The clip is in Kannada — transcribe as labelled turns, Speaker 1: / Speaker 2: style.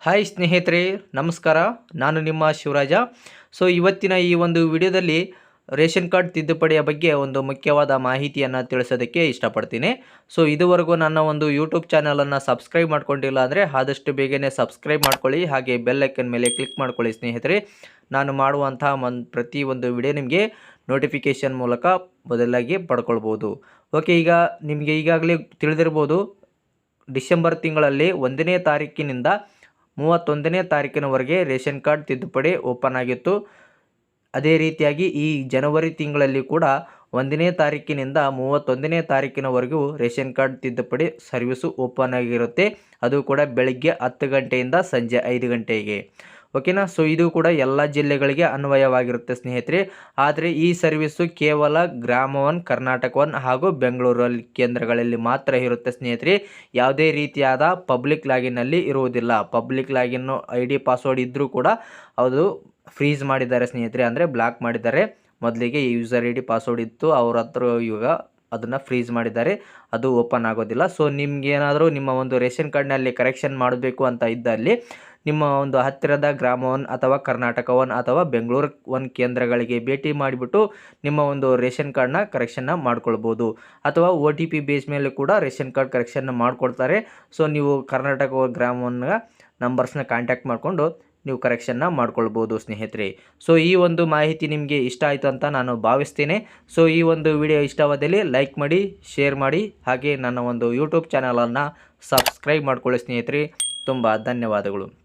Speaker 1: ಹಾಯ್ ಸ್ನೇಹಿತರೆ, ನಮಸ್ಕಾರ. ನಾನು ನಿಮ್ಮ ಶಿವರಾಜ. ಇವತ್ತಿನ ಈ ಒಂದು ವಿಡಿಯೋದಲ್ಲಿ ರೇಷನ್ ಕಾರ್ಡ್ ತಿದ್ದುಪಡಿಯ ಬಗ್ಗೆ ಒಂದು ಮುಖ್ಯವಾದ ಮಾಹಿತಿಯನ್ನು ತಿಳಿಸೋದಕ್ಕೆ ಇಷ್ಟಪಡ್ತೀನಿ. ಇದುವರೆಗೂ ನನ್ನ ಒಂದು ಯೂಟ್ಯೂಬ್ ಚಾನಲನ್ನು ಸಬ್ಸ್ಕ್ರೈಬ್ ಮಾಡ್ಕೊಂಡಿಲ್ಲ ಅಂದರೆ ಆದಷ್ಟು ಬೇಗನೆ ಸಬ್ಸ್ಕ್ರೈಬ್ ಮಾಡ್ಕೊಳ್ಳಿ, ಹಾಗೆ ಬೆಲ್ ಐಕನ್ ಮೇಲೆ ಕ್ಲಿಕ್ ಮಾಡ್ಕೊಳ್ಳಿ ಸ್ನೇಹಿತರೆ. ನಾನು ಮಾಡುವಂತಹ ಪ್ರತಿ ಒಂದು ವಿಡಿಯೋ ನಿಮಗೆ ನೋಟಿಫಿಕೇಷನ್ ಮೂಲಕ ಮೊದಲಾಗಿ ಪಡ್ಕೊಳ್ಬೋದು. ಓಕೆ, ಈಗ ನಿಮಗೆ ಈಗಾಗಲೇ ತಿಳಿದಿರ್ಬೋದು, ಡಿಸೆಂಬರ್ ತಿಂಗಳಲ್ಲಿ 1ನೇ ತಾರೀಕಿನಿಂದ 31ನೇ ತಾರೀಕಿನವರೆಗೆ ರೇಷನ್ ಕಾರ್ಡ್ ತಿದ್ದುಪಡಿ ಓಪನ್ ಆಗಿತ್ತು. ಅದೇ ರೀತಿಯಾಗಿ ಈ ಜನವರಿ ತಿಂಗಳಲ್ಲಿ ಕೂಡ 1ನೇ ತಾರೀಕಿನಿಂದ 31ನೇ ತಾರೀಕಿನವರೆಗೂ ರೇಷನ್ ಕಾರ್ಡ್ ತಿದ್ದುಪಡಿ ಸರ್ವಿಸು ಓಪನ್ ಆಗಿರುತ್ತೆ. ಅದು ಕೂಡ ಬೆಳಗ್ಗೆ 10 ಗಂಟೆಯಿಂದ ಸಂಜೆ 5 ಗಂಟೆಗೆ. ಓಕೆನಾ. ಇದು ಕೂಡ ಎಲ್ಲ ಜಿಲ್ಲೆಗಳಿಗೆ ಅನ್ವಯವಾಗಿರುತ್ತೆ ಸ್ನೇಹಿತರೆ. ಆದರೆ ಈ ಸರ್ವಿಸು ಕೇವಲ ಗ್ರಾಮ 1, ಕರ್ನಾಟಕ 1 ಹಾಗೂ ಬೆಂಗಳೂರಲ್ಲಿ ಕೇಂದ್ರಗಳಲ್ಲಿ ಮಾತ್ರ ಇರುತ್ತೆ ಸ್ನೇಹಿತರೆ. ಯಾವುದೇ ರೀತಿಯಾದ ಪಬ್ಲಿಕ್ ಲಾಗಿನ್ನಲ್ಲಿ ಇರುವುದಿಲ್ಲ. ಪಬ್ಲಿಕ್ ಲಾಗಿನ್ ID ಪಾಸ್ವರ್ಡ್ ಇದ್ದರೂ ಕೂಡ ಅದು ಫ್ರೀಸ್ ಮಾಡಿದ್ದಾರೆ ಸ್ನೇಹಿತರೆ, ಅಂದರೆ ಬ್ಲಾಕ್ ಮಾಡಿದ್ದಾರೆ. ಮೊದಲಿಗೆ ಯೂಸರ್ ID ಪಾಸ್ವರ್ಡ್ ಇತ್ತು, ಅವ್ರ ಹತ್ರ ಇವಾಗ ಅದನ್ನು ಫ್ರೀಸ್ ಮಾಡಿದ್ದಾರೆ, ಅದು ಓಪನ್ ಆಗೋದಿಲ್ಲ. ನಿಮಗೇನಾದರೂ ನಿಮ್ಮ ಒಂದು ರೇಷನ್ ಕಾರ್ಡ್ನಲ್ಲಿ ಕರೆಕ್ಷನ್ ಮಾಡಬೇಕು ಅಂತ ಇದ್ದಲ್ಲಿ ನಿಮ್ಮ ಒಂದು ಹತ್ತಿರದ ಗ್ರಾಮ 1 ಅಥವಾ ಕರ್ನಾಟಕ 1 ಅಥವಾ ಬೆಂಗಳೂರು 1 ಕೇಂದ್ರಗಳಿಗೆ ಭೇಟಿ ಮಾಡಿಬಿಟ್ಟು ನಿಮ್ಮ ಒಂದು ರೇಷನ್ ಕಾರ್ಡ್ನ ಕರೆಕ್ಷನ್ನ ಮಾಡ್ಕೊಳ್ಬೋದು. ಅಥವಾ OTP ಬೇಸ್ ಮೇಲೆ ಕೂಡ ರೇಷನ್ ಕಾರ್ಡ್ ಕರೆಕ್ಷನ್ನ ಮಾಡಿಕೊಡ್ತಾರೆ. ನೀವು ಕರ್ನಾಟಕ ಗ್ರಾಮ 1 ನಂಬರ್ಸ್ನ ಕಾಂಟ್ಯಾಕ್ಟ್ ಮಾಡಿಕೊಂಡು ನೀವು ಕರೆಕ್ಷನ್ನ ಮಾಡ್ಕೊಳ್ಬೋದು ಸ್ನೇಹಿತರೆ. ಈ ಒಂದು ಮಾಹಿತಿ ನಿಮಗೆ ಇಷ್ಟ ಆಯಿತು ಅಂತ ನಾನು ಭಾವಿಸ್ತೀನಿ. ಈ ಒಂದು ವಿಡಿಯೋ ಇಷ್ಟವಾದಲ್ಲಿ ಲೈಕ್ ಮಾಡಿ, ಶೇರ್ ಮಾಡಿ, ಹಾಗೆ ನನ್ನ ಒಂದು ಯೂಟ್ಯೂಬ್ ಚಾನಲನ್ನು ಸಬ್ಸ್ಕ್ರೈಬ್ ಮಾಡ್ಕೊಳ್ಳಿ ಸ್ನೇಹಿತರೆ. ತುಂಬ ಧನ್ಯವಾದಗಳು.